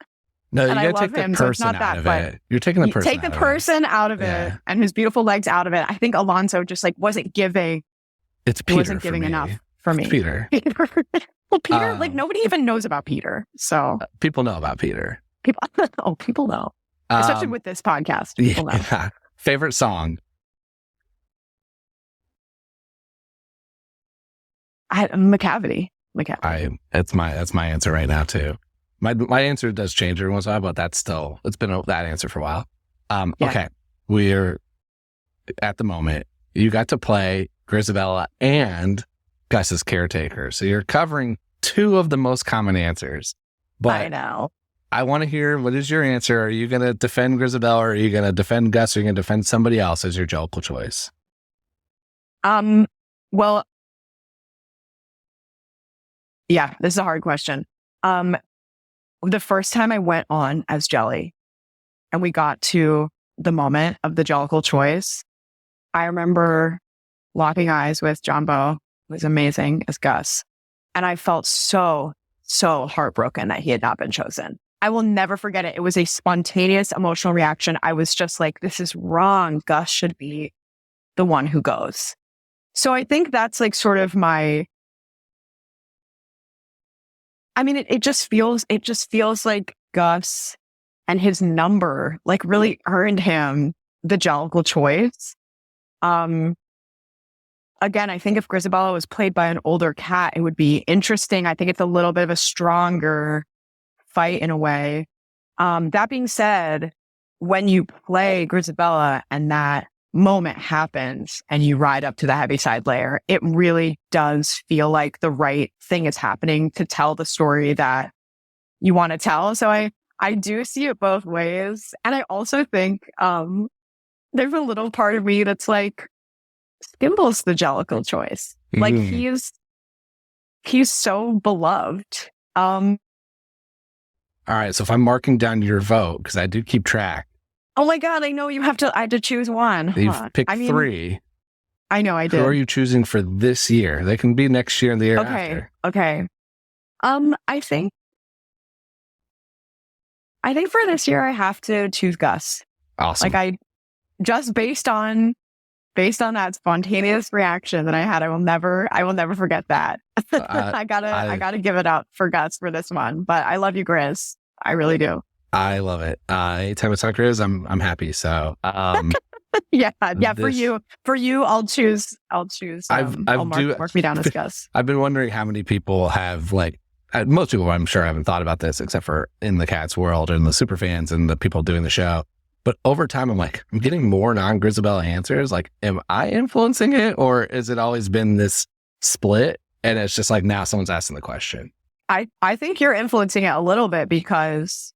No, you and I gotta love take the him, so it's person not out that. of But it. You're taking the you person take the out of it. person out of it Yeah. and his beautiful legs out of it. I think Alonso just like wasn't giving. It's He Peter wasn't for giving me. enough for me. It's Peter. Well, Peter, like Um, nobody even knows about Peter. So People know about Peter. people know, especially Um, with this podcast. People know. yeah. Favorite song? McCavity. That's my answer right now too. My answer does change every once in a while, but it's been that answer for a while. Yeah. Okay, we're at the moment. You got to play Grisabella and Gus's caretaker, so you're covering two of the most common answers. But I know. I want to hear, what is your answer? Are you going to defend Grisabella, or are you going to defend Gus, or are you going to defend somebody else as your Jellicle choice? Well, yeah, this is a hard question. The first time I went on as Jelly and we got to the moment of the Jellicle choice, I remember locking eyes with John Bowe, who was amazing as Gus. And I felt so heartbroken that he had not been chosen. I will never forget it. It was a spontaneous emotional reaction. I was just like, this is wrong. Gus should be the one who goes. So I think that's like sort of it just feels like Gus and his number like really earned him the Jellicle choice. Again, I think if Grisabella was played by an older cat, it would be interesting. I think it's a little bit of a stronger fight in a way. That being said, when you play Grisabella and that moment happens and you ride up to the Heaviside Layer, it really does feel like the right thing is happening to tell the story that you want to tell. So I do see it both ways. And I also think there's a little part of me that's like, Skimble's the Jellicle choice. Like he's so beloved. All right, so if I'm marking down your vote, because I do keep track. Oh my God, I know I had to choose one. You've picked three. I know I did. Who are you choosing for this year? They can be next year and the year after. Okay. I think for this year I have to choose Gus. Awesome. Like just based on that spontaneous reaction that I had, I will never forget that. I gotta give it up for Gus for this one. But I love you, Grizz. I really do. I love it. Anytime it's not Grizz, I'm happy. So yeah. For you, I'll choose. Mark me down as Gus. I've been wondering how many people have most people, I'm sure, haven't thought about this except for in the Cats world and the super fans and the people doing the show. But over time, I'm getting more non-Grisabella answers. Like, am I influencing it, or has it always been this split? And it's just now someone's asking the question. I think you're influencing it a little bit because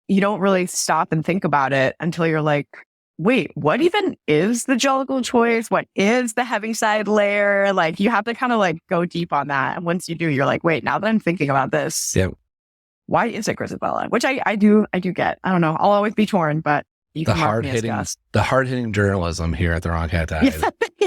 you don't really stop and think about it until you're like, wait, what even is the Jellicle choice? What is the Heaviside Layer? Like, you have to kind of go deep on that. And once you do, you're like, wait, now that I'm thinking about this, why is it Grisabella? Which I do get. I don't know. I'll always be torn, but you can mark me as Gus. The hard-hitting journalism here at the Wrong Cat Dies.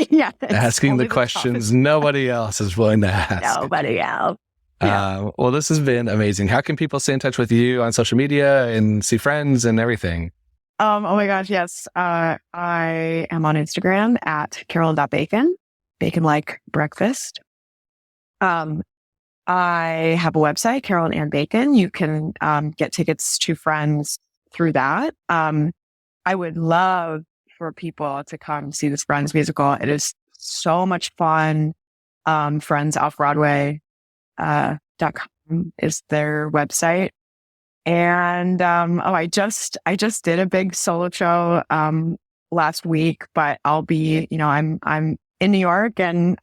Yeah. Asking the questions nobody else is willing to ask. Nobody else. Yeah. Well, this has been amazing. How can people stay in touch with you on social media and see friends and everything? Oh my gosh, yes. I am on Instagram at Carolyn.Bacon, bacon like breakfast. I have a website, Carolyn and Bacon. You can get tickets to Friends through that. I would love for people to come see this Friends musical. It is so much fun. Friends Off Broadway. .com is their website. And I just did a big solo show last week, but I'll be, I'm in New York and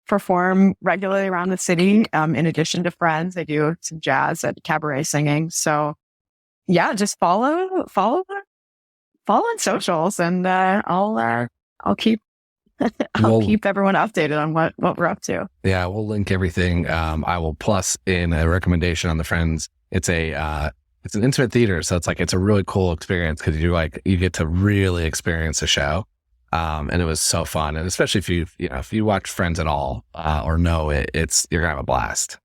perform regularly around the city. In addition to Friends, I do some jazz and cabaret singing. So yeah, just follow on socials, and I'll keep keep everyone updated on what we're up to. Yeah, we'll link everything. I will plus in a recommendation on the Friends. It's an intimate theater, so it's a really cool experience because you get to really experience the show. And it was so fun, and especially if you watch Friends at all or know it, you're gonna have a blast.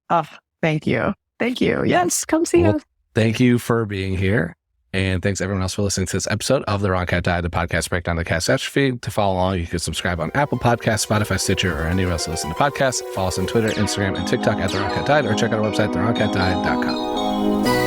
Oh, thank you. Yes, come see us. thank you for being here. And thanks everyone else for listening to this episode of The Wrong Cat Died, the podcast breakdown of the catastrophe. To follow along, you can subscribe on Apple Podcasts, Spotify, Stitcher, or anywhere else to listen to podcasts. Follow us on Twitter, Instagram, and TikTok at The Wrong Cat Died, or check out our website, thewrongcatdied.com.